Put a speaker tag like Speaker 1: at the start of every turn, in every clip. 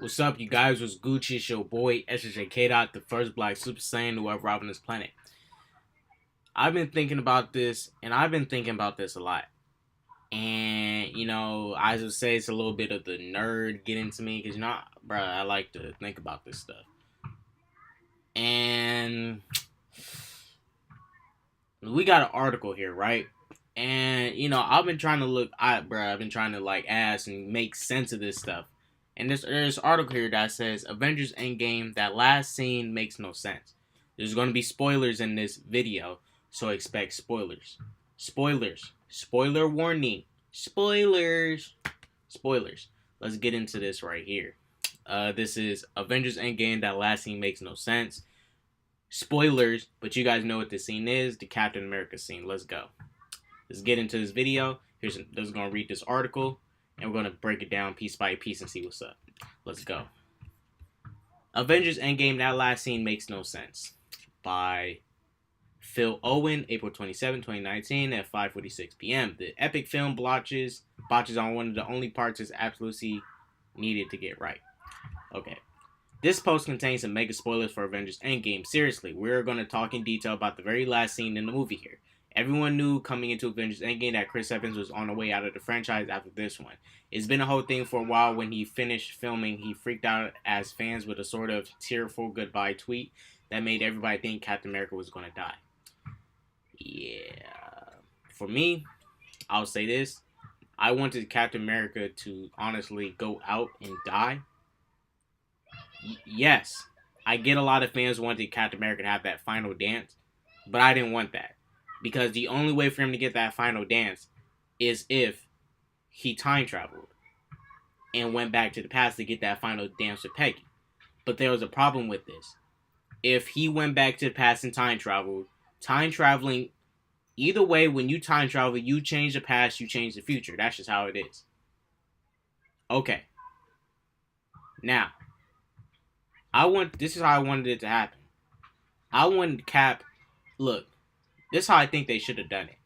Speaker 1: What's up, you guys? What's Gucci? It's your boy SJ K. Dot, the first Black Super Saiyan to ever arrive on this planet. I've been thinking about this, and I've been thinking about this a lot. And I would say it's a little bit of the nerd getting to me, because bro, I like to think about this stuff. And we got an article here, right? And I've been trying to I've been trying to ask and make sense of this stuff. And there's an article here that says Avengers Endgame, that last scene makes no sense. There's going to be spoilers in this video, so expect spoilers. Spoilers. Spoiler warning. Spoilers. Spoilers. Let's get into this right here. This is Avengers Endgame, that last scene makes no sense. Spoilers, but you guys know what this scene is, the Captain America scene. Let's go. Let's get into this video. Let's gonna read this article, and we're gonna break it down piece by piece and see what's up. Let's go. Avengers Endgame, that last scene makes no sense. By Phil Owen, April 27, 2019 at 5:46 p.m. The epic film botches on one of the only parts is absolutely needed to get right. Okay. This post contains some mega spoilers for Avengers Endgame. Seriously, we're going to talk in detail about the very last scene in the movie here. Everyone knew coming into Avengers Endgame that Chris Evans was on the way out of the franchise after this one. It's been a whole thing for a while. When he finished filming, he freaked out as fans with a sort of tearful goodbye tweet that made everybody think Captain America was going to die. Yeah. For me, I'll say this. I wanted Captain America to honestly go out and die. Yes, I get a lot of fans wanted Captain America to have that final dance, but I didn't want that. Because the only way for him to get that final dance is if he time traveled and went back to the past to get that final dance with Peggy. But there was a problem with this. If he went back to the past and time traveling, either way, when you time travel, you change the past, you change the future. That's just how it is. Okay. Now, this is how I wanted it to happen. I wanted Cap, look, this is how I think they should have done it.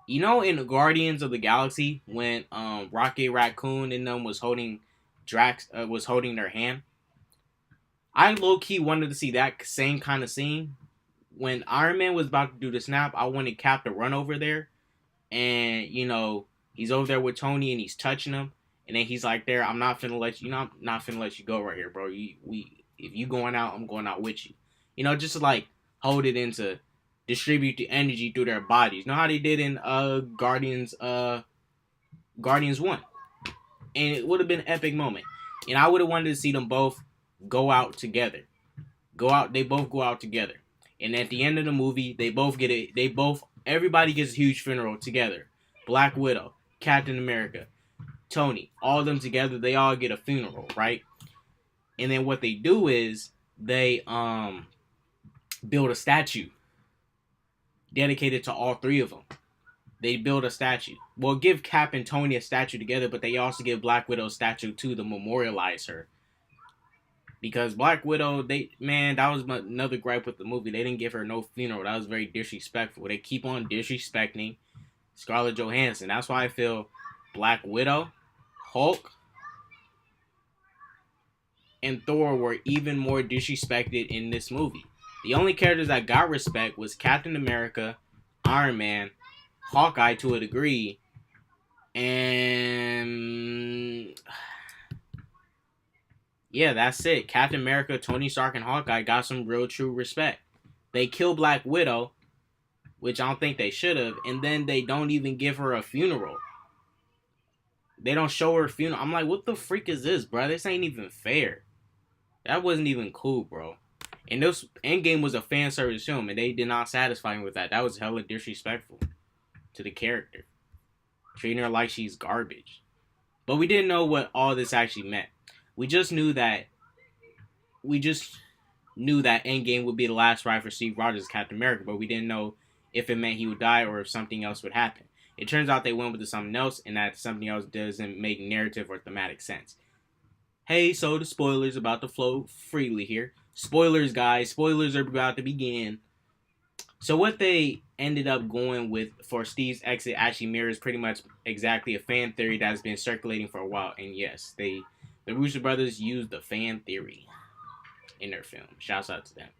Speaker 1: In the Guardians of the Galaxy, when Rocket Raccoon and them was holding their hand, I low-key wanted to see that same kind of scene. When Iron Man was about to do the snap, I wanted Cap to run over there, and he's over there with Tony and he's touching him, and then he's like, "There, I'm not finna let you. I'm not finna let you go right here, bro. If you going out, I'm going out with you. Just to hold it in to distribute the energy through their bodies. You know how they did in Guardians 1, and it would have been an epic moment. And I would have wanted to see them both go out together. They both go out together. And at the end of the movie, everybody gets a huge funeral together. Black Widow, Captain America, Tony, all of them together, they all get a funeral, right? And then what they do is they build a statue dedicated to all three of them. They build a statue. Well, give Cap and Tony a statue together, but they also give Black Widow a statue too to memorialize her. Because Black Widow, that was another gripe with the movie. They didn't give her no funeral. That was very disrespectful. They keep on disrespecting Scarlett Johansson. That's why I feel Black Widow, Hulk, and Thor were even more disrespected in this movie. The only characters that got respect was Captain America, Iron Man, Hawkeye to a degree, and yeah, that's it. Captain America, Tony Stark, and Hawkeye got some real true respect. They kill Black Widow, which I don't think they should have, and then they don't even give her a funeral. They don't show her a funeral. I'm like, what the freak is this, bro? This ain't even fair. That wasn't even cool, bro. And this Endgame was a fan service film, and they did not satisfy me with that. That was hella disrespectful to the character. Treating her like she's garbage. But we didn't know what all this actually meant. We just knew that Endgame would be the last ride for Steve Rogers as Captain America, but we didn't know if it meant he would die or if something else would happen. It turns out they went with something else, and that something else doesn't make narrative or thematic sense. Hey, so the spoilers about to flow freely here. Spoilers, guys. Spoilers are about to begin. So what they ended up going with for Steve's exit actually mirrors pretty much exactly a fan theory that has been circulating for a while. And yes, The Russo brothers used the fan theory in their film. Shouts out to them.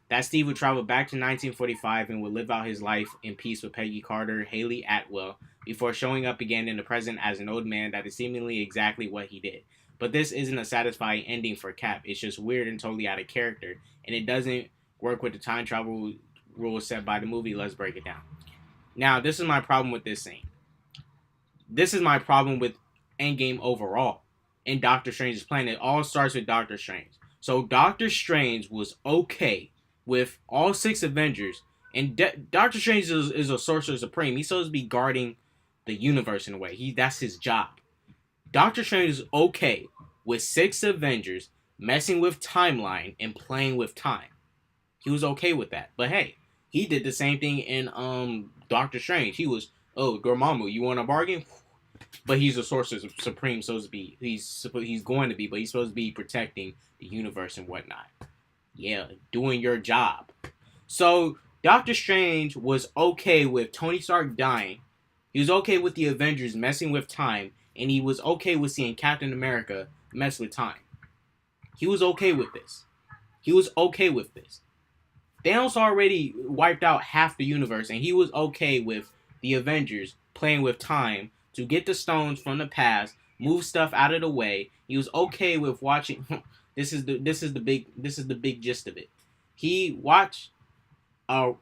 Speaker 1: That Steve would travel back to 1945 and would live out his life in peace with Peggy Carter, Haley Atwell, before showing up again in the present as an old man that is seemingly exactly what he did. But this isn't a satisfying ending for Cap. It's just weird and totally out of character, and it doesn't work with the time travel rules set by the movie. Let's break it down. Now, this is my problem with this scene. This is my problem with Endgame overall and Doctor Strange's plan. It all starts with Doctor Strange. So Doctor Strange was okay with all 6 Avengers, and Doctor Strange is a sorcerer supreme. He's supposed to be guarding the universe in a way. That's his job. Doctor Strange is okay with 6 Avengers messing with timeline and playing with time. He was okay with that. But hey, he did the same thing in Doctor Strange. He was, oh, Dormammu, you want a bargain? But he's a sorcerer supreme, so to be. He's going to be, but he's supposed to be protecting the universe and whatnot. Yeah, doing your job. So Doctor Strange was okay with Tony Stark dying. He was okay with the Avengers messing with time, and he was okay with seeing Captain America mess with time. He was okay with this. He was okay with this. Thanos already wiped out half the universe, and he was okay with the Avengers playing with time to get the stones from the past, move stuff out of the way. He was okay with watching. This is the big gist of it. He watched a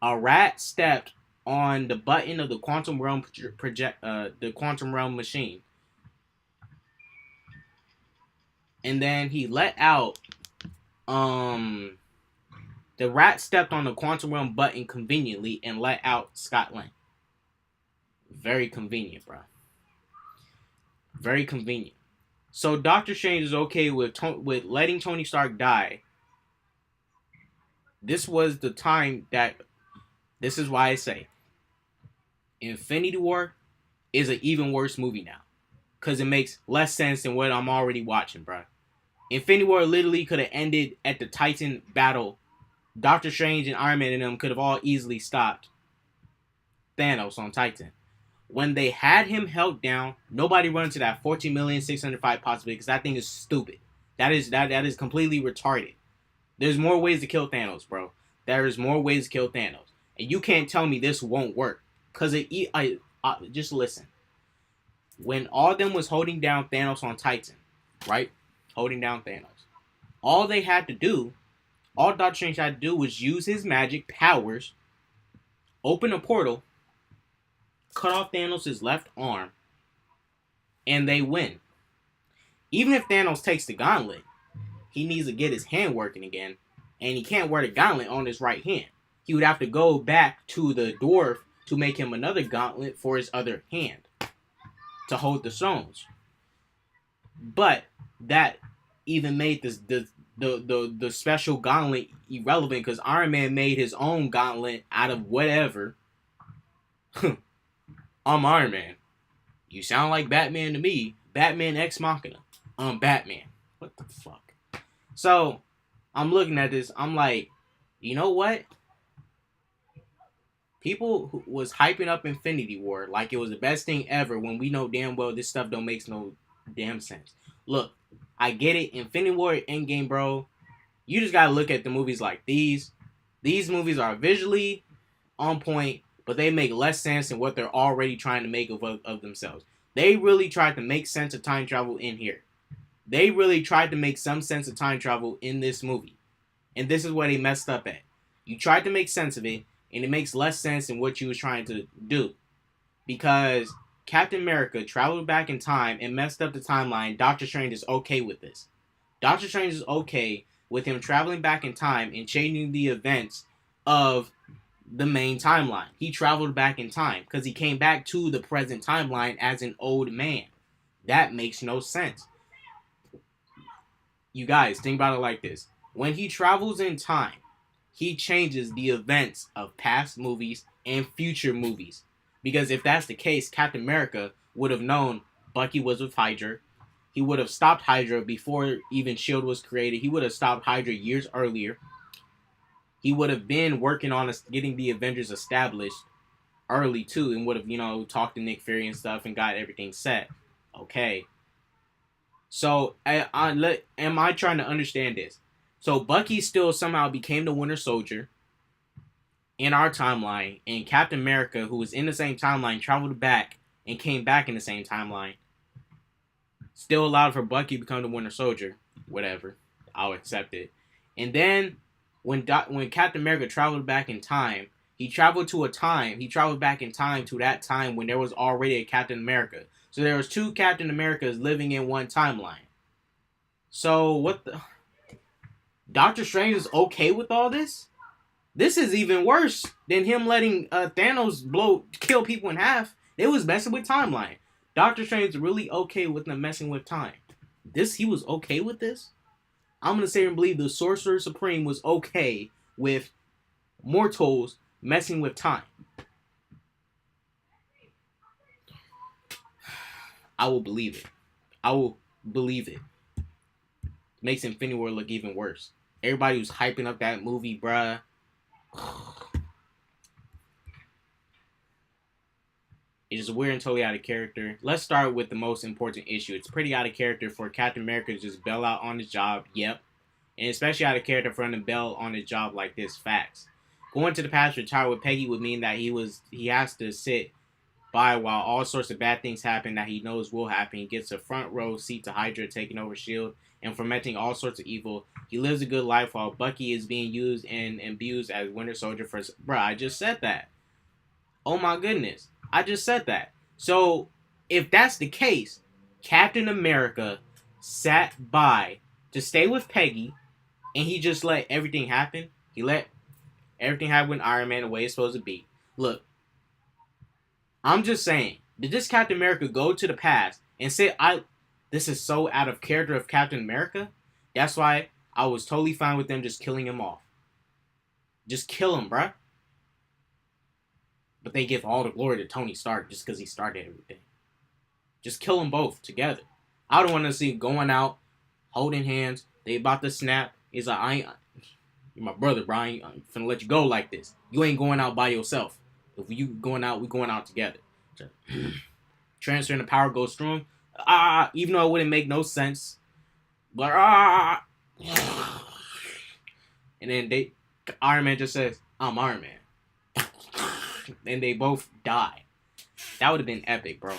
Speaker 1: rat stepped on the button of the quantum realm the quantum realm machine, and then he let out the rat stepped on the quantum realm button conveniently and let out Scott Lang. Very convenient, bro. Very convenient. So Doctor Strange is okay with letting Tony Stark die. This was the time that. This is why I say Infinity War is an even worse movie now, because it makes less sense than what I'm already watching, bro. Infinity War literally could have ended at the Titan battle. Doctor Strange and Iron Man and them could have all easily stopped Thanos on Titan. When they had him held down, nobody run to that 14,605,000 possibility, because that thing is stupid. That is completely retarded. There's more ways to kill Thanos, bro. There is more ways to kill Thanos, and you can't tell me this won't work. Cause just listen. When all of them was holding down Thanos on Titan, right? Holding down Thanos. All Doctor Strange had to do was use his magic powers, open a portal, cut off Thanos' left arm, and they win. Even if Thanos takes the gauntlet, he needs to get his hand working again, and he can't wear the gauntlet on his right hand. He would have to go back to the dwarf to make him another gauntlet for his other hand to hold the stones. But that even made the special gauntlet irrelevant, because Iron Man made his own gauntlet out of whatever. I'm Iron Man. You sound like Batman to me. Batman Ex Machina. I'm Batman. What the fuck? So, I'm looking at this. I'm like, you know what? People who was hyping up Infinity War like it was the best thing ever, when we know damn well this stuff don't make no damn sense. Look, I get it. Infinity War, Endgame, bro. You just gotta look at the movies like these. These movies are visually on point, but they make less sense than what they're already trying to make of themselves. They really tried to make sense of time travel in here. They really tried to make some sense of time travel in this movie. And this is where they messed up at. You tried to make sense of it, and it makes less sense than what you was trying to do. Because Captain America traveled back in time and messed up the timeline. Doctor Strange is okay with this. Doctor Strange is okay with him traveling back in time and changing the events of the main timeline. He traveled back in time because he came back to the present timeline as an old man. That makes no sense. You guys, think about it like this. When he travels in time, he changes the events of past movies and future movies. Because if that's the case, Captain America would have known Bucky was with Hydra. He would have stopped Hydra before even S.H.I.E.L.D. was created. He would have stopped Hydra years earlier. He would have been working on getting the Avengers established early too, and would have, talked to Nick Fury and stuff and got everything set. Okay. So, am I trying to understand this? So, Bucky still somehow became the Winter Soldier in our timeline, and Captain America, who was in the same timeline, traveled back and came back in the same timeline. Still allowed for Bucky to become the Winter Soldier. Whatever, I'll accept it. And then when Captain America traveled back in time, he traveled to a time. He traveled back in time to that time when there was already a Captain America. So there was two Captain Americas living in one timeline. So what the Doctor Strange is okay with all this? This is even worse than him letting Thanos kill people in half. It was messing with timeline. Doctor Strange is really okay with them messing with time. He was okay with this? I'm gonna say and believe the Sorcerer Supreme was okay with mortals messing with time. I will believe it. I will believe it. Makes Infinity War look even worse. Everybody was hyping up that movie, bruh. It's just weird and totally out of character. Let's start with the most important issue. It's pretty out of character for Captain America to just bail out on his job. Yep. And especially out of character for him to bail on his job like this. Facts. Going to the past to retire with Peggy would mean that he has to sit by while all sorts of bad things happen that he knows will happen. He gets a front row seat to Hydra taking over S.H.I.E.L.D. and fermenting all sorts of evil. He lives a good life while Bucky is being used and abused as Winter Soldier for... Bruh, I just said that. Oh my goodness. I just said that. So, if that's the case, Captain America sat by to stay with Peggy and he just let everything happen. He let everything happen with Iron Man the way it's supposed to be. Look, I'm just saying, did this Captain America go to the past and say, this is so out of character of Captain America? That's why I was totally fine with them just killing him off. Just kill him, bruh. But they give all the glory to Tony Stark just because he started everything. Just kill them both together. I don't want to see going out, holding hands. They about to snap. He's like, you're my brother, Brian. I'm finna let you go like this. You ain't going out by yourself. If you going out, we going out together. Transferring the power goes through him. Even though it wouldn't make no sense. But and then Iron Man just says, I'm Iron Man. And they both die. That would have been epic, bro.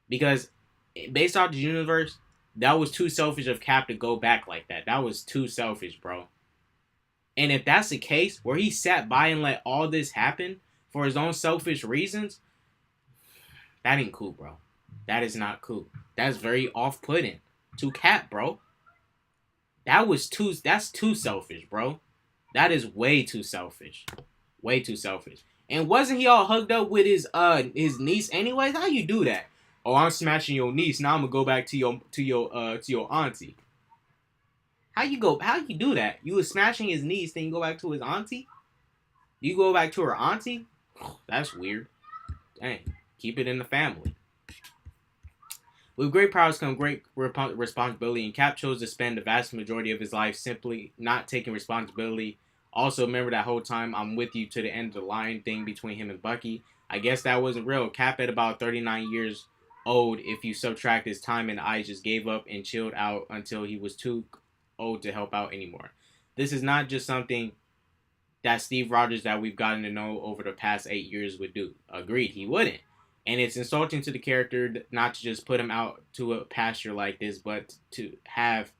Speaker 1: Because based off the universe, that was too selfish of Cap to go back like that. That was too selfish, bro. And if that's the case, where he sat by and let all this happen for his own selfish reasons, that ain't cool, bro. That is not cool. That's very off-putting to Cap, bro. That's too selfish, bro. That is way too selfish. Way too selfish. And wasn't he all hugged up with his niece anyways? How you do that? Oh, I'm smashing your niece. Now I'm gonna go back to your auntie. How you do that? You was smashing his niece, then you go back to his auntie? You go back to her auntie? That's weird. Dang. Keep it in the family. With great powers come great responsibility, and Cap chose to spend the vast majority of his life simply not taking responsibility. Also, remember that whole time I'm with you to the end of the line thing between him and Bucky. I guess that wasn't real. Cap at about 39 years old, if you subtract his time in the ice, just gave up and chilled out until he was too old to help out anymore. This is not just something that Steve Rogers that we've gotten to know over the past 8 years would do. Agreed, he wouldn't. And it's insulting to the character not to just put him out to a pasture like this, but to have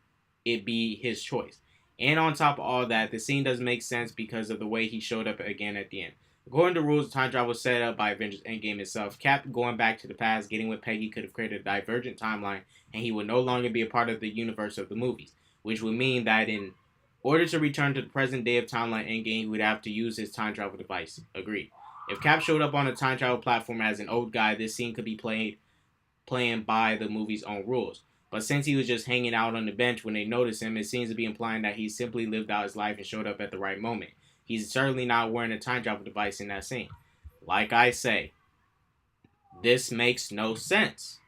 Speaker 1: it be his choice. And on top of all that, the scene doesn't make sense because of the way he showed up again at the end. According to rules, time travel was set up by Avengers Endgame itself. Cap going back to the past, getting with Peggy could have created a divergent timeline, and he would no longer be a part of the universe of the movies, which would mean that in order to return to the present day of timeline Endgame, he would have to use his time travel device. Agreed. If Cap showed up on a time travel platform as an old guy, this scene could be playing by the movie's own rules. But since he was just hanging out on the bench when they noticed him, it seems to be implying that he simply lived out his life and showed up at the right moment. He's certainly not wearing a time travel device in that scene. Like I say, this makes no sense.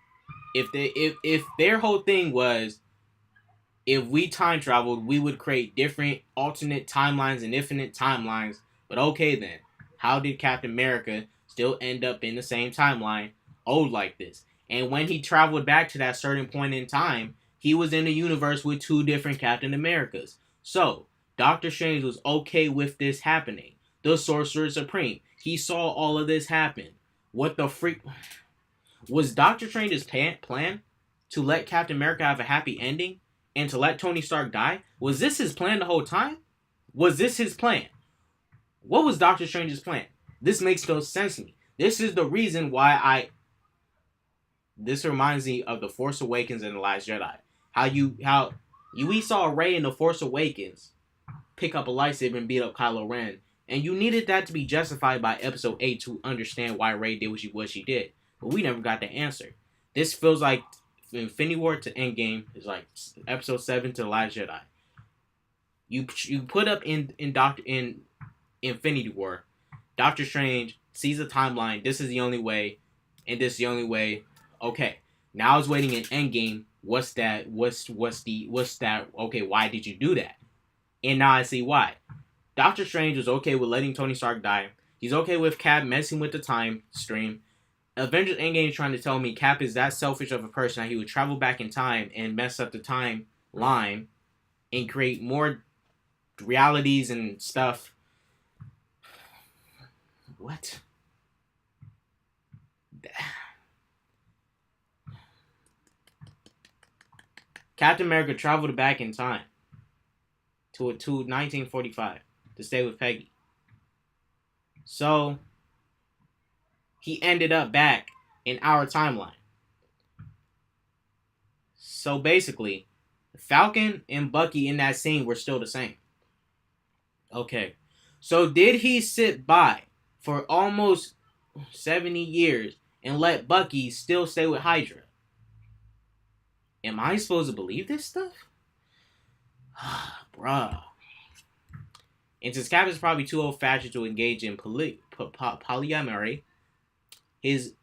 Speaker 1: If their whole thing was, if we time traveled, we would create different alternate timelines and infinite timelines. But okay then, how did Captain America still end up in the same timeline, old like this? And when he traveled back to that certain point in time, he was in a universe with two different Captain Americas. So, Doctor Strange was okay with this happening. The Sorcerer Supreme. He saw all of this happen. What the freak? Was Doctor Strange's plan to let Captain America have a happy ending and to let Tony Stark die? Was this his plan the whole time? Was this his plan? What was Doctor Strange's plan? This makes no sense to me. This is the reason why this reminds me of The Force Awakens and The Last Jedi. We saw Rey in The Force Awakens pick up a lightsaber and beat up Kylo Ren, and you needed that to be justified by Episode 8 to understand why Rey did what she did. But we never got the answer. This feels like Infinity War to Endgame is like Episode 7 to The Last Jedi. You put up in Infinity War, Doctor Strange sees a timeline. This is the only way, and this is the only way. Okay, now I was waiting in Endgame. What's that? Okay, why did you do that? And now I see why. Doctor Strange was okay with letting Tony Stark die. He's okay with Cap messing with the time stream. Avengers Endgame is trying to tell me Cap is that selfish of a person that he would travel back in time and mess up the timeline and create more realities and stuff. What? Captain America traveled back in time to 1945 to stay with Peggy. So he ended up back in our timeline. So basically, Falcon and Bucky in that scene were still the same. Okay. So did he sit by for almost 70 years and let Bucky still stay with Hydra? Am I supposed to believe this stuff? Bruh. And since Cap is probably too old-fashioned to engage in polyamory, his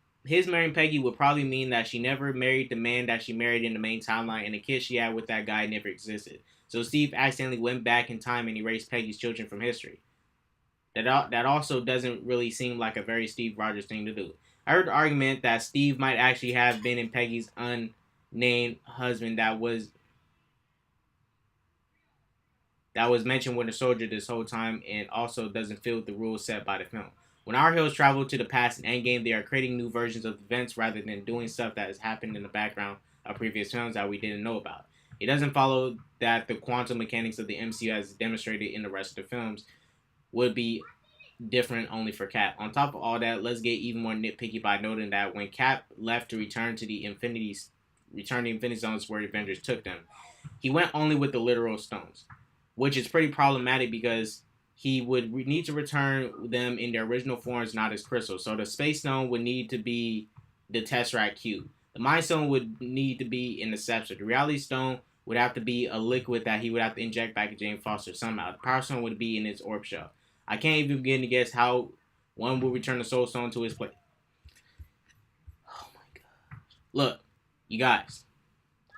Speaker 1: marrying Peggy would probably mean that she never married the man that she married in the main timeline, and the kid she had with that guy never existed. So Steve accidentally went back in time and erased Peggy's children from history. That also doesn't really seem like a very Steve Rogers thing to do. I heard the argument that Steve might actually have been in Peggy's unnamed husband that was mentioned with a soldier this whole time, and also doesn't fit with the rules set by the film. When our heroes travel to the past in Endgame, they are creating new versions of events rather than doing stuff that has happened in the background of previous films that we didn't know about. It doesn't follow that the quantum mechanics of the MCU as demonstrated in the rest of the films would be different only for Cap. On top of all that, let's get even more nitpicky by noting that when Cap left to return to the Infinity Stones where Avengers took them, he went only with the literal stones, which is pretty problematic because he would need to return them in their original forms, not as crystals. So the Space Stone would need to be the Tesseract Cube. The Mind Stone would need to be in the Scepter. The Reality Stone would have to be a liquid that he would have to inject back in Jane Foster somehow. The Power Stone would be in his orb shell. I can't even begin to guess how one will return the Soul Stone to his place. Oh my god. Look, you guys,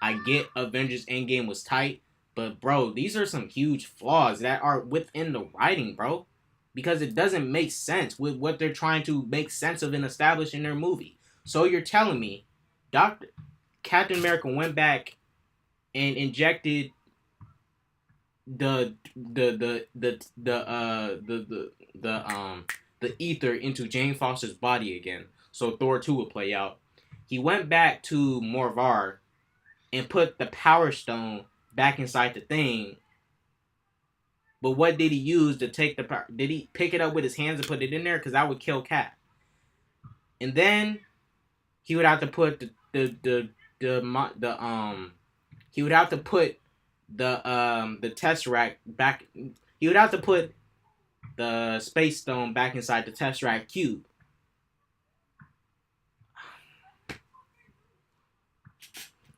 Speaker 1: I get Avengers Endgame was tight, but bro, these are some huge flaws that are within the writing, bro. Because it doesn't make sense with what they're trying to make sense of and establish in their movie. So you're telling me Captain America went back and injected the ether into Jane Foster's body again, so Thor 2 would play out. He went back to Morvar and put the Power Stone back inside the thing. But what did he use to take the power? Did he pick it up with his hands and put it in there? Because that would kill Cap. And then he would have to put he would have to put the Tesseract back. He would have to put the Space Stone back inside the Tesseract Cube.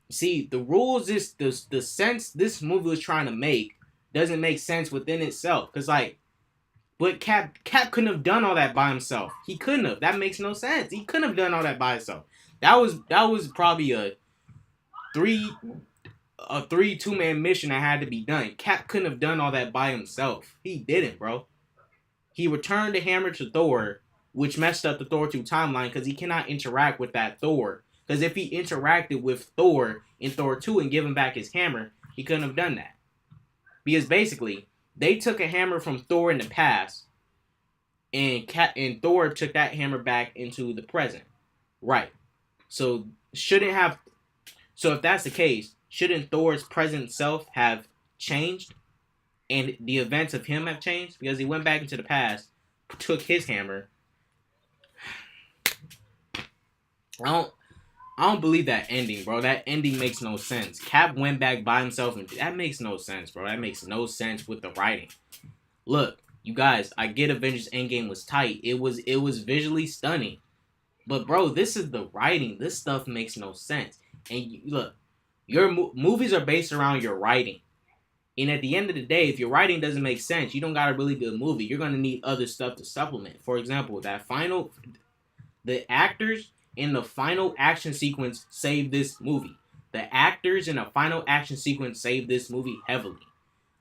Speaker 1: See, the rules is the sense this movie was trying to make doesn't make sense within itself. Cause but Cap couldn't have done all that by himself. He couldn't have. That makes no sense. He couldn't have done all that by himself. That was probably a 2-man mission that had to be done. Cap couldn't have done all that by himself. He didn't, bro. He returned the hammer to Thor, which messed up the Thor 2 timeline because he cannot interact with that Thor. Because if he interacted with Thor in Thor 2 and give him back his hammer, he couldn't have done that. Because basically, they took a hammer from Thor in the past, and Thor took that hammer back into the present. Right. So shouldn't have. So if that's the case, shouldn't Thor's present self have changed, and the events of him have changed because he went back into the past, took his hammer. I don't believe that ending, bro. That ending makes no sense. Cap went back by himself, and that makes no sense, bro. That makes no sense with the writing. Look, you guys, I get Avengers Endgame was tight. It was visually stunning. But bro, this is the writing. This stuff makes no sense. And look, your movies are based around your writing. And at the end of the day, if your writing doesn't make sense, you don't got a really good movie. You're going to need other stuff to supplement. For example, the actors in the final action sequence saved this movie. The actors in the final action sequence saved this movie heavily.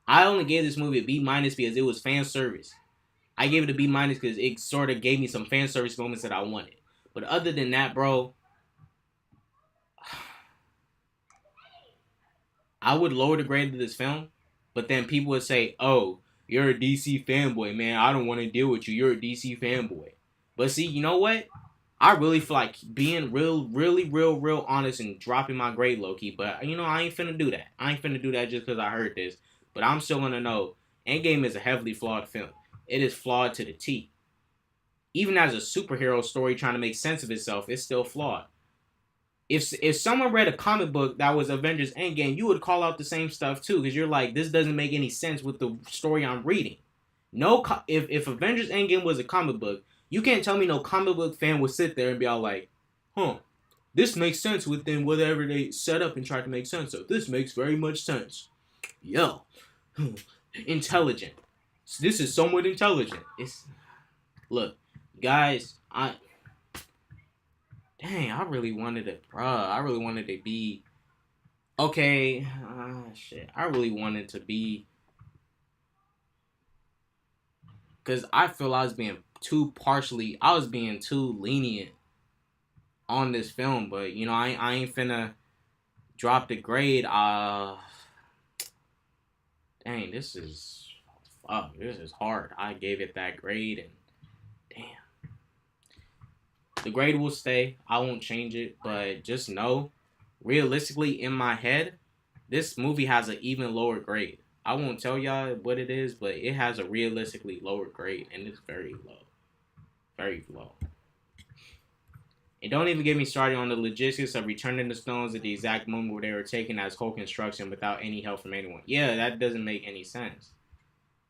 Speaker 1: I only gave this movie a B- because it was fan service. I gave it a B- because it sort of gave me some fan service moments that I wanted. But other than that, bro, I would lower the grade of this film. But then people would say, oh, you're a DC fanboy, man. I don't want to deal with you. You're a DC fanboy. But see, you know what? I really feel like being real honest and dropping my grade low-key. But, you know, I ain't finna do that. I ain't finna do that just because I heard this. But I'm still gonna know Endgame is a heavily flawed film. It is flawed to the T. Even as a superhero story trying to make sense of itself, it's still flawed. If someone read a comic book that was Avengers Endgame, you would call out the same stuff too, because you're like, this doesn't make any sense with the story I'm reading. If Avengers Endgame was a comic book, you can't tell me no comic book fan would sit there and be all like, this makes sense within whatever they set up and try to make sense of. This makes very much sense. Yo, intelligent. This is somewhat intelligent. Look, guys, I really wanted it, bruh. I really wanted to be okay. Shit, I really wanted to be, because I feel I was being too lenient on this film. But you know, I ain't finna drop the grade. Dang, this is hard. I gave it that grade, and damn. The grade will stay. I won't change it, but just know, realistically, in my head, this movie has an even lower grade. I won't tell y'all what it is, but it has a realistically lower grade, and it's very low. Very low. And don't even get me started on the logistics of returning the stones at the exact moment where they were taken as whole construction without any help from anyone. Yeah, that doesn't make any sense.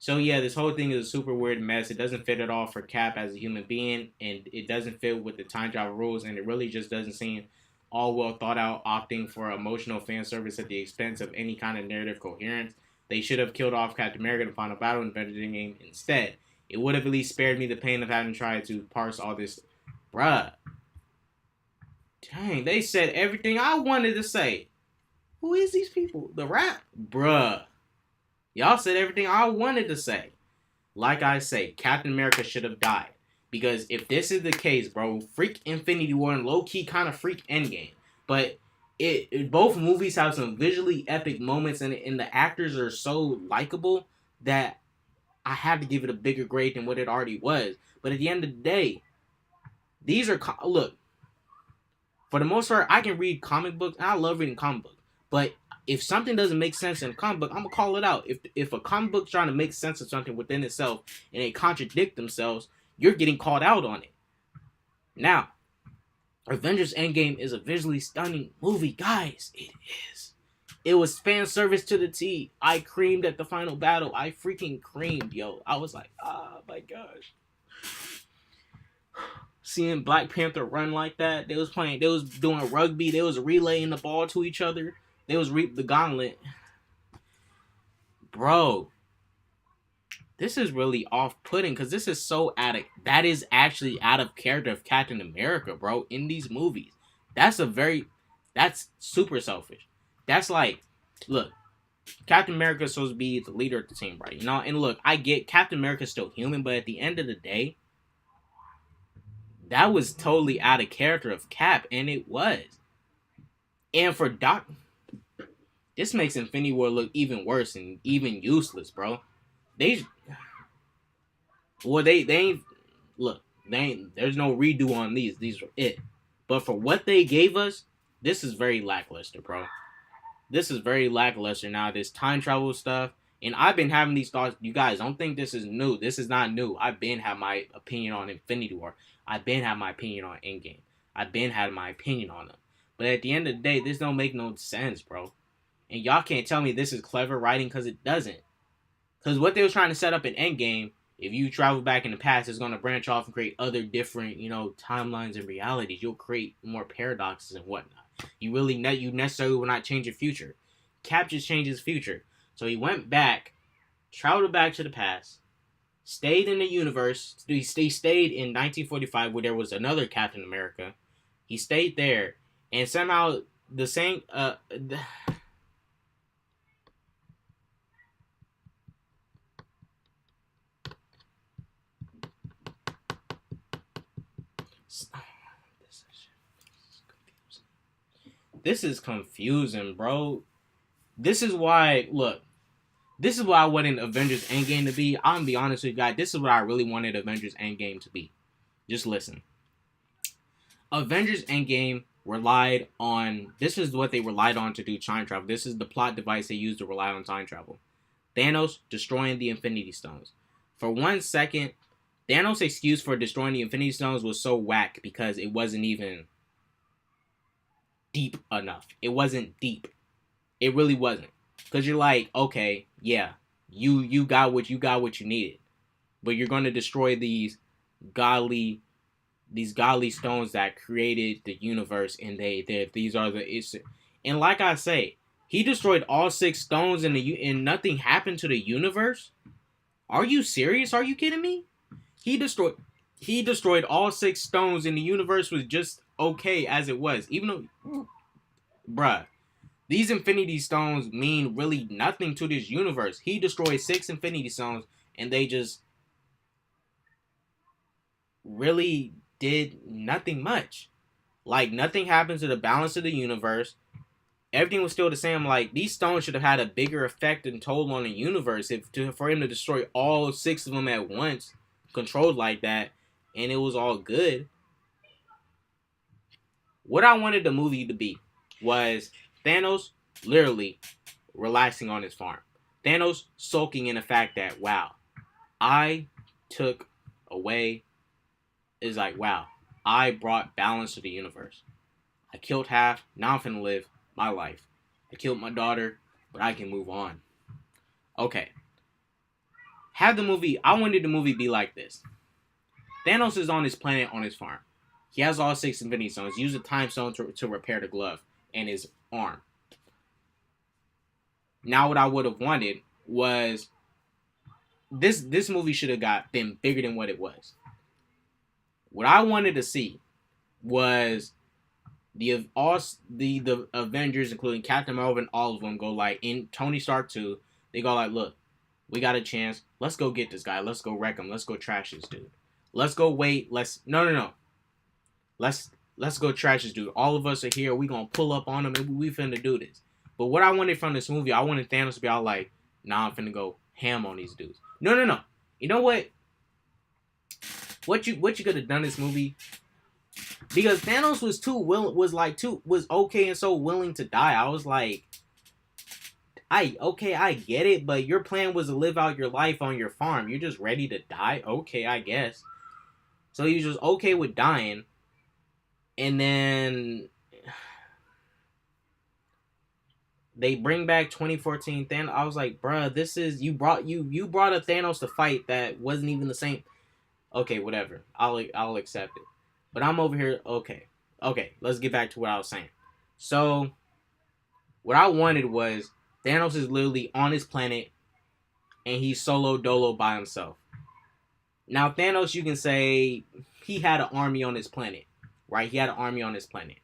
Speaker 1: So yeah, this whole thing is a super weird mess. It doesn't fit at all for Cap as a human being, and it doesn't fit with the time travel rules, and it really just doesn't seem all well thought out, opting for emotional fan service at the expense of any kind of narrative coherence. They should have killed off Captain America in the final battle in Avengers Endgame instead. It would have at least spared me the pain of having tried to parse all this. Bruh. Dang, they said everything I wanted to say. Who is these people? The rap? Bruh. Y'all said everything I wanted to say. Like I say, Captain America should have died. Because if this is the case, bro, freak Infinity War and low-key kind of freak Endgame. But both movies have some visually epic moments, and the actors are so likable that I had to give it a bigger grade than what it already was. But at the end of the day, these are... Look, for the most part, I can read comic books, and I love reading comic books. But if something doesn't make sense in a comic book, I'm going to call it out. If a comic book's trying to make sense of something within itself, and they contradict themselves, you're getting called out on it. Now, Avengers Endgame is a visually stunning movie. Guys, it is. It was fan service to the T. I creamed at the final battle. I freaking creamed, yo. I was like, oh my gosh. Seeing Black Panther run like that. They was doing rugby. They was relaying the ball to each other. They was reap the gauntlet. Bro. This is really off-putting because this is that is actually out of character of Captain America, bro, in these movies. That's super selfish. That's like, look, Captain America is supposed to be the leader of the team, right? You know, and look, I get Captain America's still human, but at the end of the day, that was totally out of character of Cap, and it was. And for Doc, this makes Infinity War look even worse and even useless, bro. They they ain't look, they ain't, there's no redo on these. These are it. But for what they gave us, this is very lackluster, bro. This is very lackluster now. This time travel stuff. And I've been having these thoughts. You guys don't think this is new. This is not new. I've been had my opinion on Infinity War. I've been had my opinion on Endgame. I've been had my opinion on them. But at the end of the day, this don't make no sense, bro. And y'all can't tell me this is clever writing because it doesn't. Because what they were trying to set up in Endgame, if you travel back in the past, it's going to branch off and create other different, timelines and realities. You'll create more paradoxes and whatnot. You necessarily will not change your future. Cap just changed his future. So he went back, traveled back to the past, stayed in the universe. He stayed in 1945 where there was another Captain America. He stayed there, and somehow the same. This is confusing, bro. This is why, look, this is what I wanted Avengers Endgame to be. I'm gonna be honest with you guys. This is what I really wanted Avengers Endgame to be. Just listen. Avengers Endgame relied on, this is what they relied on to do time travel. This is the plot device they used to rely on time travel. Thanos destroying the Infinity Stones. For 1 second, Thanos' excuse for destroying the Infinity Stones was so whack because it wasn't even deep enough. It wasn't deep. It really wasn't. Because you're like, okay, yeah, you got what you needed. But you're going to destroy these godly stones that created the universe, and these are the. And like I say, he destroyed all 6 stones and nothing happened to the universe. Are you serious? Are you kidding me? He destroyed all 6 stones and the universe was just okay as it was. Even though, bruh, these Infinity Stones mean really nothing to this universe. He destroyed 6 Infinity Stones and they just really did nothing much. Like, nothing happened to the balance of the universe. Everything was still the same. Like, these stones should have had a bigger effect and toll on the universe for him to destroy all 6 of them at once, controlled like that, and it was all good. What I wanted the movie to be was Thanos literally relaxing on his farm. Thanos sulking in the fact that, wow, I took away, is like, wow, I brought balance to the universe. I killed half, now I'm finna live my life. I killed my daughter, but I can move on. Okay. I wanted the movie be like this. Thanos is on his planet on his farm. He has all 6 Infinity Stones. Use a time stone to repair the glove and his arm. Now what I would have wanted was this movie should have been bigger than what it was. What I wanted to see was the Avengers, including Captain Marvel and all of them, go like, in Tony Stark too. They go like, look, we got a chance. Let's go get this guy. Let's go wreck him. Let's go trash this dude. Let's go wait. No. Let's go trash this dude. All of us are here. We gonna pull up on him and we finna do this. But what I wanted from this movie, I wanted Thanos to be all like, nah, I'm finna go ham on these dudes. No. You know what? What you could have done this movie? Because Thanos was okay and so willing to die. I was like, I get it, but your plan was to live out your life on your farm. You're just ready to die? Okay, I guess. So he was just okay with dying. And then they bring back 2014 Thanos. I was like, bruh, this is, you brought a Thanos to fight that wasn't even the same. Okay, whatever. I'll accept it. But I'm over here, okay, let's get back to what I was saying. So, what I wanted was, Thanos is literally on his planet, and he's solo dolo by himself. Now, Thanos, you can say, he had an army on his planet, right? He had an army on his planet.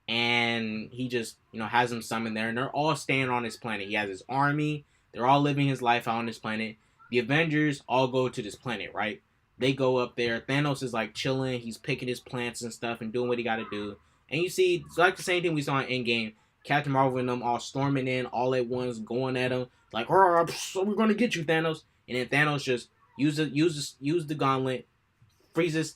Speaker 1: And he just, has them summoned there, and they're all staying on his planet. He has his army, they're all living his life out on his planet. The Avengers all go to this planet, right? They go up there. Thanos is like chilling. He's picking his plants and stuff and doing what he got to do. And you see, it's like the same thing we saw in Endgame. Captain Marvel and them all storming in all at once, going at him like, "Oh, so we're gonna get you, Thanos." And then Thanos just use the gauntlet, freezes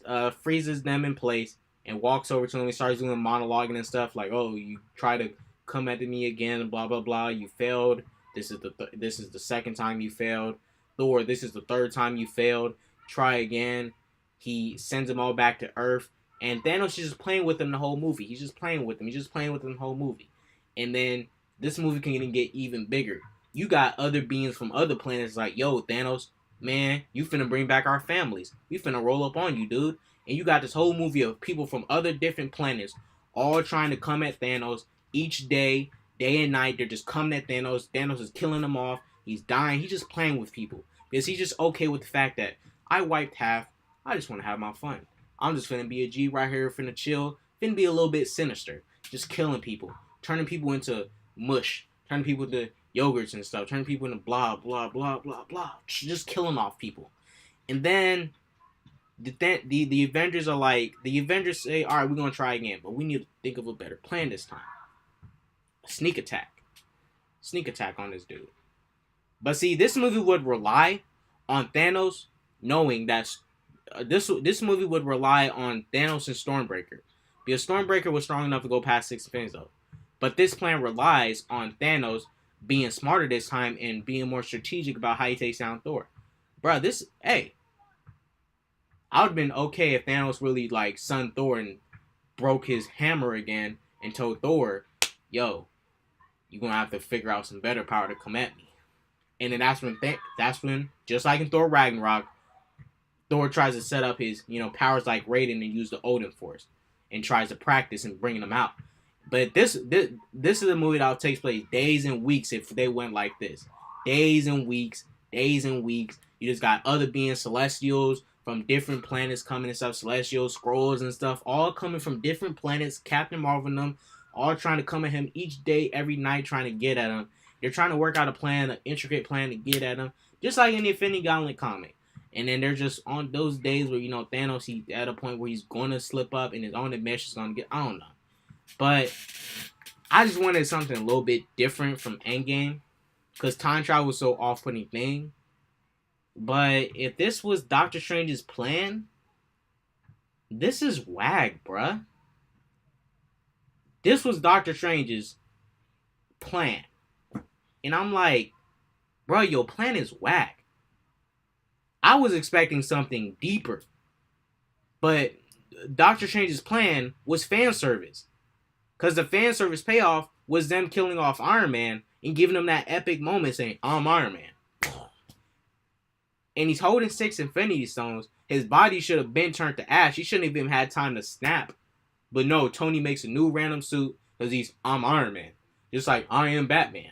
Speaker 1: them in place, and walks over to them and starts doing monologuing and stuff like, "Oh, you try to come at me again, blah blah blah. You failed. This is the second time you failed. Thor, this is the third time you failed. Try again." He sends them all back to Earth, and Thanos is just playing with them the whole movie. He's just playing with them. He's just playing with them the whole movie. And then this movie can get even bigger. You got other beings from other planets like, "Yo, Thanos, man, you finna bring back our families. We finna roll up on you, dude." And you got this whole movie of people from other different planets all trying to come at Thanos each day, day and night. They're just coming at Thanos. Thanos is killing them off. He's dying. He's just playing with people. Because he's just okay with the fact that I wiped half. I just want to have my fun. I'm just finna be a G right here, finna chill, finna be a little bit sinister. Just killing people. Turning people into mush. Turning people into yogurts and stuff. Turning people into blah, blah, blah, blah, blah. Just killing off people. And then the Avengers are like, the Avengers say, "Alright, we're going to try again. But we need to think of a better plan this time. A sneak attack. Sneak attack on this dude." But see, this movie would rely on Thanos knowing that this movie would rely on Thanos and Stormbreaker, because Stormbreaker was strong enough to go past Six Fins though. But this plan relies on Thanos being smarter this time and being more strategic about how he takes down Thor. Bro, I would have been okay if Thanos really like sunned Thor and broke his hammer again and told Thor, "Yo, you're gonna have to figure out some better power to come at me." And then that's when just like in Thor Ragnarok, Thor tries to set up his, powers like Raiden and use the Odin Force and tries to practice and bring them out. But this is a movie that takes place days and weeks if they went like this. Days and weeks, days and weeks. You just got other beings, Celestials from different planets coming and stuff, Celestials, Skrulls and stuff, all coming from different planets, Captain Marvel and them, all trying to come at him each day, every night, trying to get at him. They're trying to work out a plan, an intricate plan to get at him, just like in the Infinity Gauntlet comic. And then they're just on those days where, Thanos, he's at a point where he's going to slip up and his own mesh is going to get, I don't know. But I just wanted something a little bit different from Endgame, because time travel was so off-putting thing. But if this was Doctor Strange's plan, this is whack, bruh. This was Doctor Strange's plan. And I'm like, bro, your plan is whack. I was expecting something deeper. But Doctor Strange's plan was fan service. Because the fan service payoff was them killing off Iron Man and giving him that epic moment saying, "I'm Iron Man." And he's holding 6 Infinity Stones. His body should have been turned to ash. He shouldn't have even had time to snap. But no, Tony makes a new random suit because I'm Iron Man. Just like I am Batman.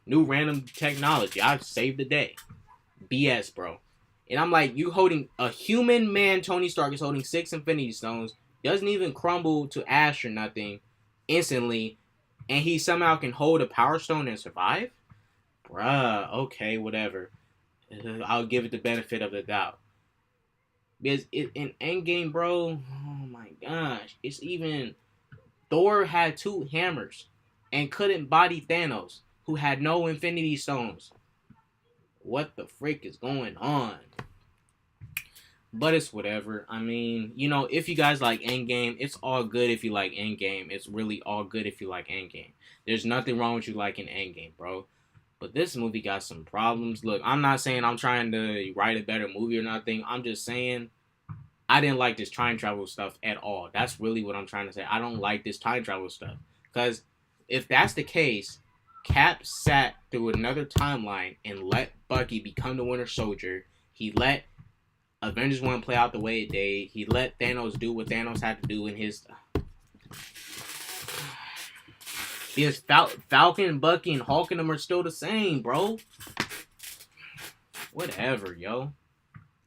Speaker 1: New random technology. I saved the day. BS, bro. And I'm like, you holding a human man, Tony Stark is holding 6 Infinity Stones, doesn't even crumble to ash or nothing instantly, and he somehow can hold a Power Stone and survive? Bruh, okay, whatever. I'll give it the benefit of the doubt. Because in Endgame, bro, oh my gosh, it's even Thor had 2 hammers and couldn't body Thanos, who had no Infinity Stones. What the frick is going on? But it's whatever. I mean, if you guys like Endgame, it's all good if you like Endgame. It's really all good if you like Endgame. There's nothing wrong with you liking Endgame, bro. But this movie got some problems. Look, I'm not saying I'm trying to write a better movie or nothing. I'm just saying I didn't like this time travel stuff at all. That's really what I'm trying to say. I don't like this time travel stuff. Because if that's the case, Cap sat through another timeline and let Bucky become the Winter Soldier. He let Avengers 1 play out the way it did. He let Thanos do what Thanos had to do in his... Because Falcon, Bucky, and Hulk and them are still the same, bro. Whatever, yo.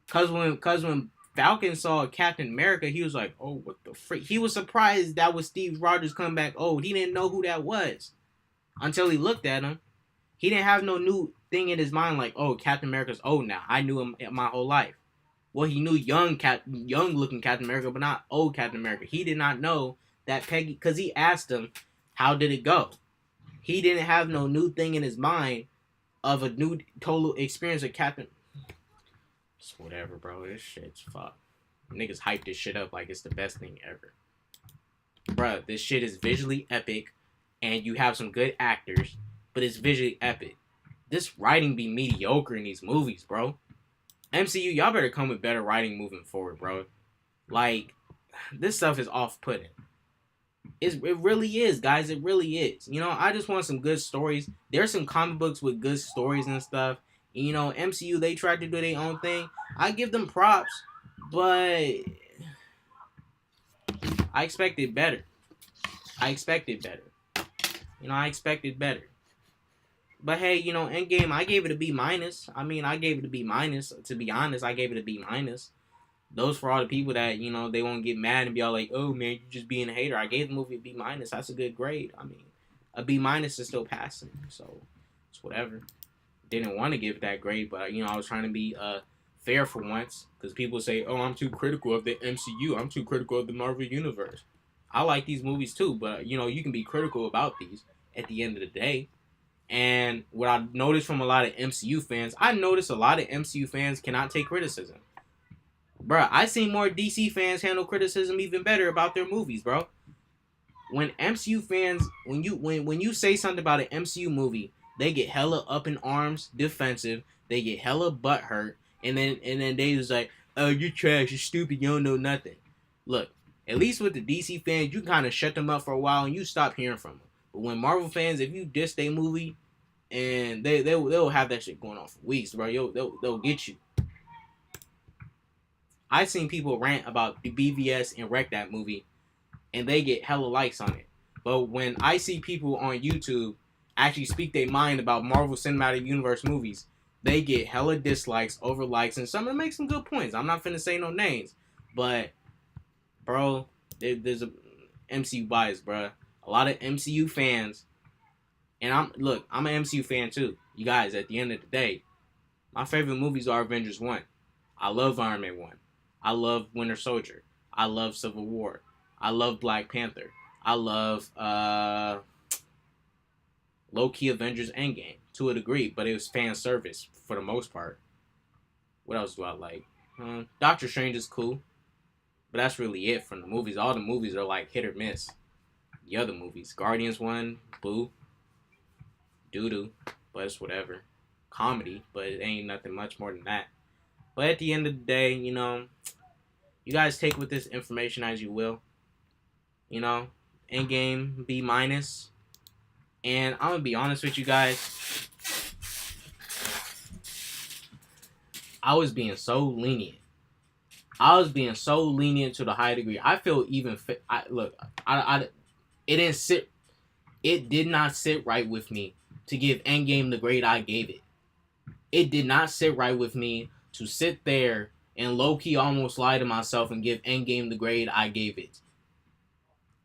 Speaker 1: Cause when Falcon saw Captain America, he was like, "Oh, what the freak?" He was surprised that was Steve Rogers come back old. He didn't know who that was until he looked at him. He didn't have no new thing in his mind like, "Oh, Captain America's old now. I knew him my whole life." Well, he knew young looking Captain America, but not old Captain America. He did not know that Peggy, because he asked him, how did it go? He didn't have no new thing in his mind of a new total experience with Captain. It's whatever, bro. This shit's fuck. Niggas hype this shit up like it's the best thing ever. Bruh, this shit is visually epic, and you have some good actors, but it's visually epic. This writing be mediocre in these movies, bro. MCU, y'all better come with better writing moving forward, bro. Like, this stuff is off-putting. It really is, guys. It really is. You know, I just want some good stories. There's some comic books with good stories and stuff. You know, MCU, they tried to do their own thing. I give them props, but I expected better. I expected better. You know, I expected better. But hey, you know, Endgame, I gave it a B minus. I mean, I gave it a B minus. To be honest, I gave it a B minus. Those for all the people that, you know, they won't get mad and be all like, oh man, you're just being a hater. I gave the movie a B minus. That's a good grade. I mean, a B minus is still passing. So it's whatever. Didn't want to give that grade, but you know, I was trying to be fair for once. Because people say, oh, I'm too critical of the MCU. I'm too critical of the Marvel Universe. I like these movies too, but you know, you can be critical about these at the end of the day. And what I noticed from a lot of MCU fans, I noticed a lot of MCU fans cannot take criticism. Bruh, I seen more DC fans handle criticism even better about their movies, bro. When MCU fans, when you say something about an MCU movie, they get hella up in arms, defensive. They get hella butt hurt, and then they just like, oh, you're trash, you're stupid, you don't know nothing. Look, at least with the DC fans, you kind of shut them up for a while and you stop hearing from them. But when Marvel fans, if you diss their movie, and they'll have that shit going on for weeks, bro. They'll get you. I seen people rant about the BVS and wreck that movie, and they get hella likes on it. But when I see people on YouTube actually speak their mind about Marvel Cinematic Universe movies, they get hella dislikes over likes, and some of them make some good points. I'm not finna say no names, but bro, there's a MCU bias, bro. A lot of MCU fans, and I'm an MCU fan too. You guys, at the end of the day, my favorite movies are Avengers 1. I love Iron Man 1. I love Winter Soldier. I love Civil War. I love Black Panther. I love low-key Avengers Endgame to a degree, but it was fan service for the most part. What else do I like? Doctor Strange is cool, but that's really it from the movies. All the movies are like hit or miss. The other movies, Guardians 1, boo, doo-doo, but it's whatever. Comedy, but it ain't nothing much more than that. But at the end of the day, you know, you guys take with this information as you will. You know, Endgame B minus. And I'm gonna be honest with you guys. I was being so lenient. I was being so lenient to the high degree. I feel even. It didn't sit. It did not sit right with me to give Endgame the grade I gave it. It did not sit right with me to sit there and low-key almost lie to myself and give Endgame the grade I gave it.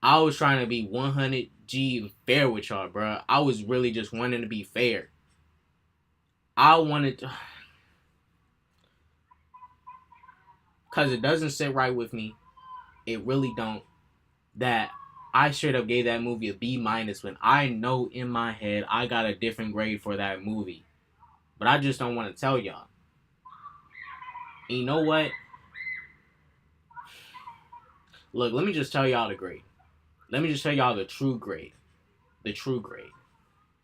Speaker 1: I was trying to be 100 G fair with y'all, bro. I was really just wanting to be fair. I wanted to... Because it doesn't sit right with me. It really don't. That I straight up gave that movie a B minus when I know in my head I got a different grade for that movie. But I just don't want to tell y'all. And you know what? Look, let me just tell y'all the grade. Let me just tell y'all the true grade. The true grade.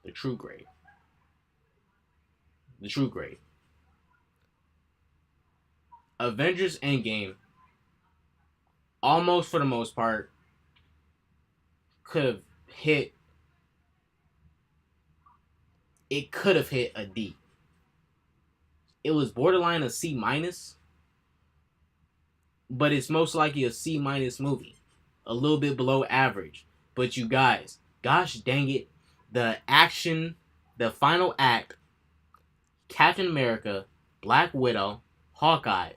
Speaker 1: The true grade. The true grade. Avengers Endgame, almost for the most part, could have hit... It could have hit a D. It was borderline a C minus, but it's most likely a C minus movie, a little bit below average. But you guys, gosh dang it, the action, the final act, Captain America, Black Widow, Hawkeye,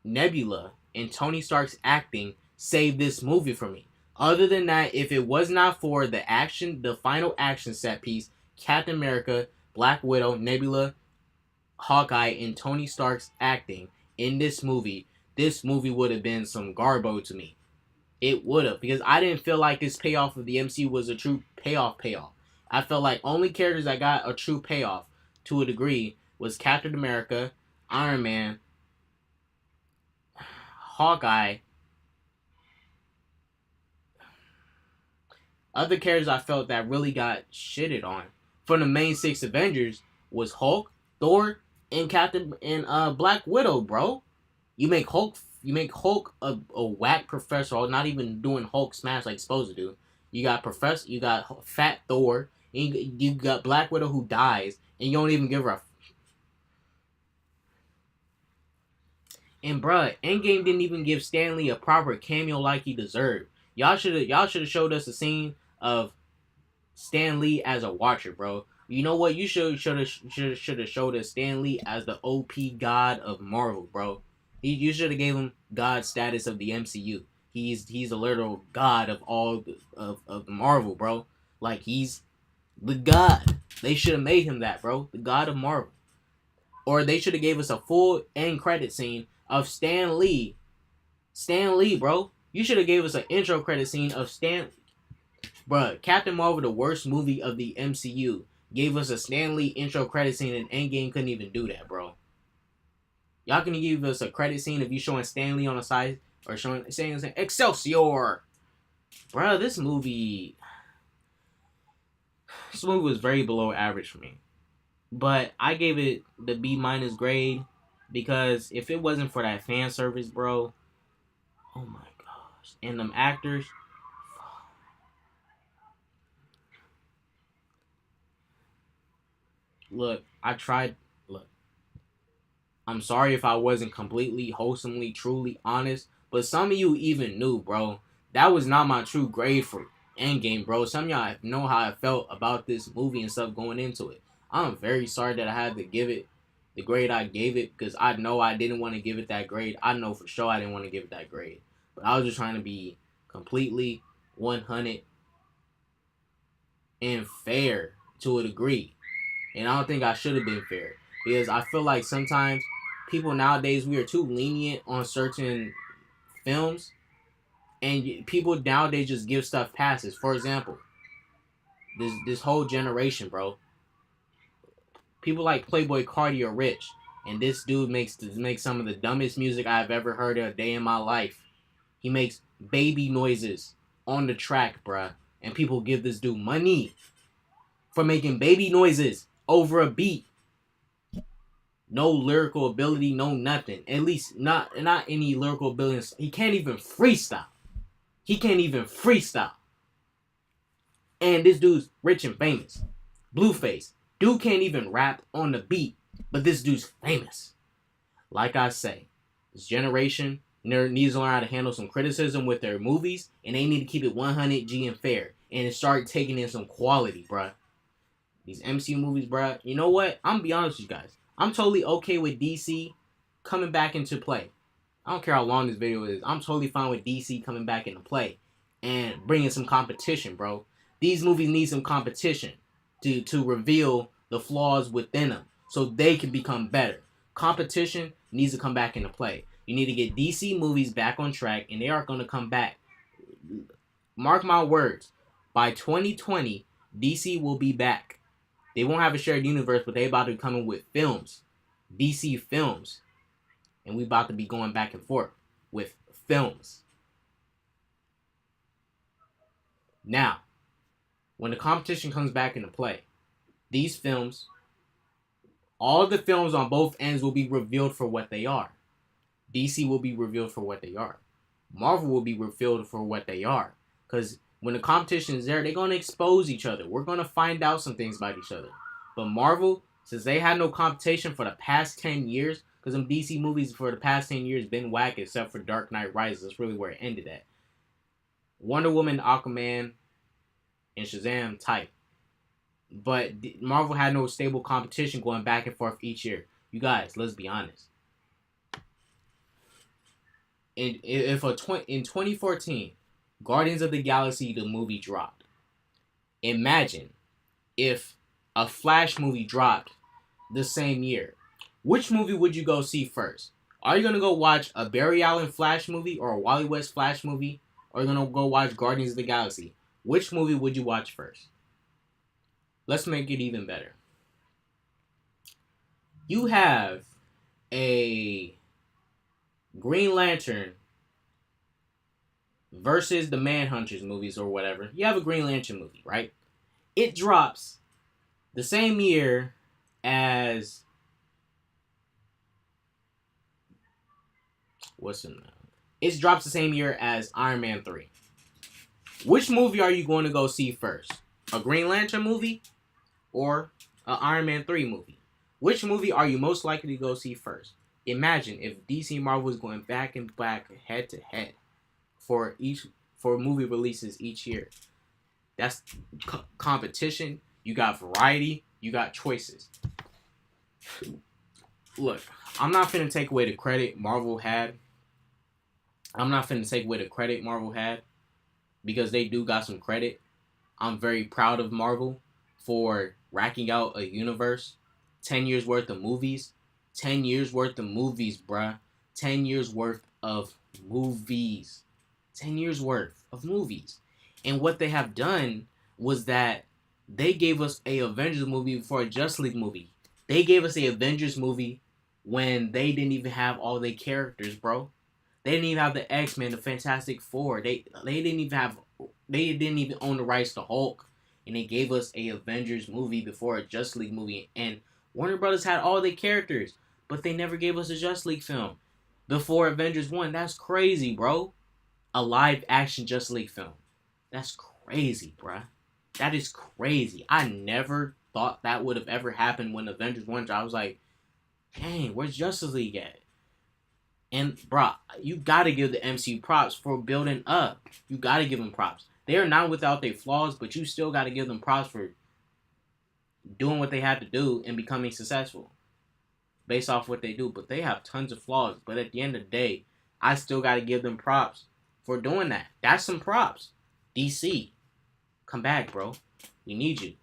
Speaker 1: Nebula, and Tony Stark's acting saved this movie for me. Other than that, if it was not for the action, the final action set piece, Captain America, Black Widow, Nebula, Hawkeye, and Tony Stark's acting in this movie would have been some garbo to me. It would have, because I didn't feel like this payoff of the MCU was a true payoff. I felt like only characters that got a true payoff to a degree was Captain America, Iron Man, Hawkeye. Other characters I felt that really got shitted on from the main six Avengers was Hulk, Thor, and Captain and Black Widow, bro. You make Hulk a whack professor, or not even doing Hulk smash like it's supposed to do. You got Fat Thor, and you got Black Widow who dies, and you don't even give her a. And bruh, Endgame didn't even give Stanley a proper cameo like he deserved. Y'all should have showed us a scene of Stan Lee as a watcher, bro. You know what? You should have showed us Stan Lee as the OP god of Marvel, bro. You should have gave him god status of the MCU. He's a literal god of all of Marvel, bro. Like he's the god. They should have made him that, bro. The god of Marvel. Or they should have gave us a full end credit scene of Stan Lee. Stan Lee, bro. You should have gave us an intro credit scene of Stan. Bruh, Captain Marvel, the worst movie of the MCU, gave us a Stan Lee intro credit scene, and Endgame couldn't even do that, bro. Y'all can give us a credit scene if you showing Stan Lee on the side or saying Excelsior, bruh. This movie was very below average for me, but I gave it the B minus grade because if it wasn't for that fan service, bro, oh my gosh, and them actors. Look, I tried. Look, I'm sorry if I wasn't completely, wholesomely, truly honest, but some of you even knew, bro. That was not my true grade for Endgame, bro. Some of y'all know how I felt about this movie and stuff going into it. I'm very sorry that I had to give it the grade I gave it because I know I didn't want to give it that grade. I know for sure I didn't want to give it that grade. But I was just trying to be completely 100 and fair to a degree. And I don't think I should have been fair because I feel like sometimes people nowadays we are too lenient on certain films, and people nowadays just give stuff passes. For example, this whole generation, bro, people like Playboy Cardi are rich, and this dude makes some of the dumbest music I've ever heard a day in my life. He makes baby noises on the track, bruh, and people give this dude money for making baby noises over a beat. No lyrical ability, no nothing. At least not any lyrical ability. He can't even freestyle. He can't even freestyle. And this dude's rich and famous. Blueface. Dude can't even rap on the beat. But this dude's famous. Like I say, this generation needs to learn how to handle some criticism with their movies. And they need to keep it 100G and fair. And start taking in some quality, bruh. These MCU movies, bruh. You know what? I'm gonna be honest with you guys. I'm totally okay with DC coming back into play. I don't care how long this video is. I'm totally fine with DC coming back into play and bringing some competition, bro. These movies need some competition to reveal the flaws within them so they can become better. Competition needs to come back into play. You need to get DC movies back on track, and they are going to come back. Mark my words. By 2020, DC will be back. They won't have a shared universe, but they about to come in with films. DC films. And we about to be going back and forth with films. Now, when the competition comes back into play, these films, all the films on both ends will be revealed for what they are. DC will be revealed for what they are. Marvel will be revealed for what they are. Because when the competition is there, they're going to expose each other. We're going to find out some things about each other. But Marvel, since they had no competition for the past 10 years, because them DC movies for the past 10 years been whack except for Dark Knight Rises. That's really where it ended at. Wonder Woman, Aquaman, and Shazam type. But Marvel had no stable competition going back and forth each year. You guys, let's be honest. In 2014, Guardians of the Galaxy, the movie dropped. Imagine if a Flash movie dropped the same year. Which movie would you go see first? Are you going to go watch a Barry Allen Flash movie or a Wally West Flash movie? or you're gonna go watch Guardians of the Galaxy, which movie would you watch first? Let's make it even better. You have a Green Lantern versus the Manhunters movies or whatever. You have a Green Lantern movie, right? It drops the same year as what's in that? It drops the same year as Iron Man 3. Which movie are you going to go see first? A Green Lantern movie or an Iron Man 3 movie? Which movie are you most likely to go see first? Imagine if DC and Marvel was going back and back, head to head, for movie releases each year. That's competition. You got variety. You got choices. Look, I'm not finna take away the credit Marvel had. Because they do got some credit. I'm very proud of Marvel for racking out a universe. 10 years worth of movies. 10 years worth of movies, bruh. 10 years worth of movies. 10 years worth of movies. And what they have done was that they gave us a Avengers movie before a Justice League movie. They gave us a Avengers movie when they didn't even have all their characters, bro. They didn't even have the X-Men, the Fantastic Four. They didn't even own the rights to Hulk, and they gave us a Avengers movie before a Justice League movie. And Warner Brothers had all the characters, but they never gave us a Justice League film before Avengers 1. That's crazy, bro. A live action Justice League film. That's crazy, bruh. That is crazy. I never thought that would have ever happened when Avengers 1. I was like, dang, where's Justice League at? And, bruh, you gotta give the MCU props for building up. You gotta give them props. They are not without their flaws, but you still gotta give them props for doing what they had to do and becoming successful based off what they do. But they have tons of flaws. But at the end of the day, I still gotta give them props for doing that. That's some props. DC, come back, bro. We need you.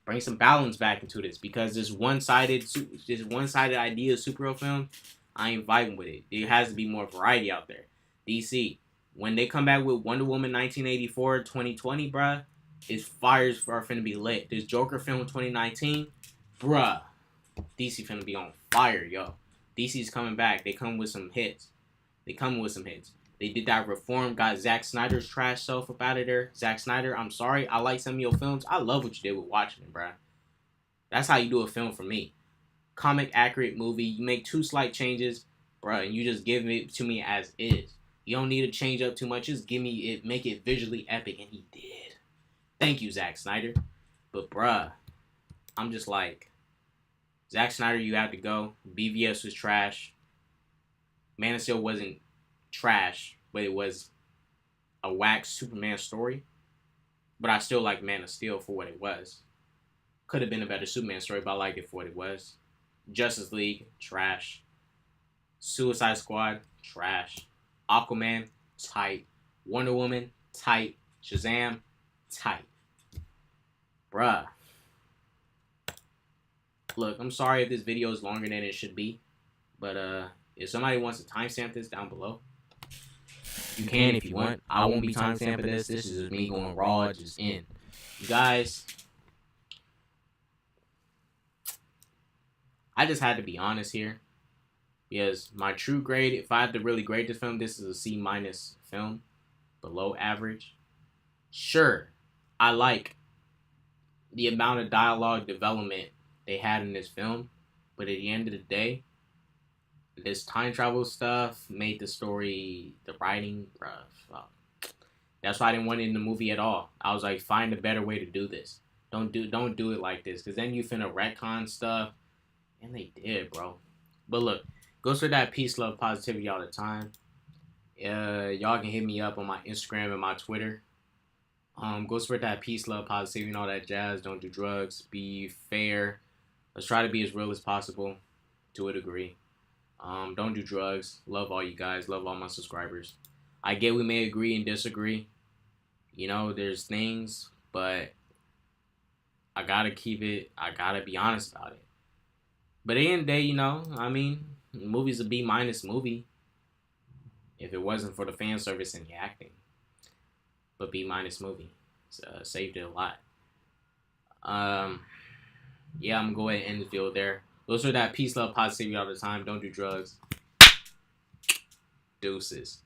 Speaker 1: Bring some balance back into this, because this one-sided idea of superhero film, I ain't vibing with it. There has to be more variety out there. DC, when they come back with Wonder Woman 1984, 2020, bruh, it's fires are finna be lit. This Joker film 2019, bruh, DC finna be on fire, yo. DC's coming back. They come with some hits. They did that reform, got Zack Snyder's trash self up out of there. Zack Snyder, I'm sorry. I like some of your films. I love what you did with Watchmen, bruh. That's how you do a film for me. Comic accurate movie. You make 2 slight changes, bruh, and you just give it to me as is. You don't need to change up too much. Just give me it, make it visually epic, and he did. Thank you, Zack Snyder. But, bruh, I'm just like, Zack Snyder, you have to go. BVS was trash. Man of Steel wasn't trash, but it was a whack Superman story. But I still like Man of Steel for what it was. Could have been a better Superman story, but I liked it for what it was. Justice League, trash. Suicide Squad, trash. Aquaman, tight. Wonder Woman, tight. Shazam, tight. Bruh. Look, I'm sorry if this video is longer than it should be, but if somebody wants to timestamp this down below, you can if you want. I won't be timestamping this. This is just me going raw, just in. You guys, I just had to be honest here. Because my true grade, if I had to really grade this film, this is a C- film. Below average. Sure, I like the amount of dialogue development they had in this film. But at the end of the day, this time travel stuff made the story, the writing, bruh. That's why I didn't want it in the movie at all. I was like, find a better way to do this. Don't do it like this, because then you finna retcon stuff. And they did, bro. But look, goes for that peace, love, positivity all the time. Y'all can hit me up on my Instagram and my Twitter. Go spread that peace, love, positivity, and all that jazz. Don't do drugs. Be fair. Let's try to be as real as possible, to a degree. Don't do drugs. Love all you guys. Love all my subscribers. I get we may agree and disagree. You know, there's things, but I gotta be honest about it. But at the end of the day, you know, I mean, the movie's a B- movie if it wasn't for the fan service and the acting. but B minus movie. Saved it a lot. Um, yeah, I'm gonna go ahead and end the field there. Those are that peace, love, positivity all the time. Don't do drugs. Deuces.